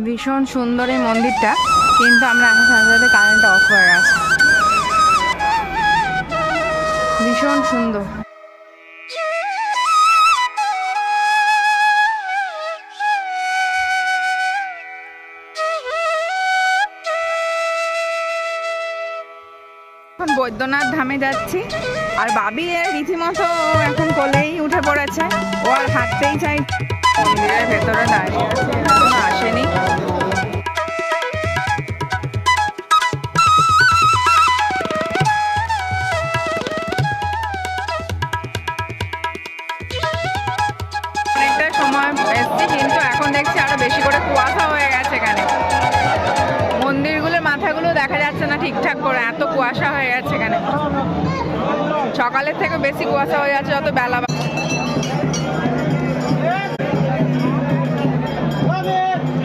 ভীষণ সুন্দর এই মন্দিরটা, কিন্তু আমরা আসার সাথে সাথে কারেন্টটা অফ হয়ে গেছে। ভীষণ সুন্দর। এখন বৈদ্যনাথ ধামে যাচ্ছি, আর বাবি রীতিমতো এখন কোলেই উঠে পড়েছে, ও আর হাঁটতেই চাই। মন্দিরের ভেতরে দাঁড়িয়ে আছে, এখনো আসেনি। অনেকটা সময় এসছি, কিন্তু এখন দেখছি আরো বেশি করে কুয়াশা হয়ে গেছে এখানে। মন্দিরগুলোর মাথাগুলো দেখা যাচ্ছে না ঠিকঠাক করে, এত কুয়াশা হয়ে গেছে এখানে। সকালের থেকে বেশি কুয়াশা হয়ে যাচ্ছে যত বেলা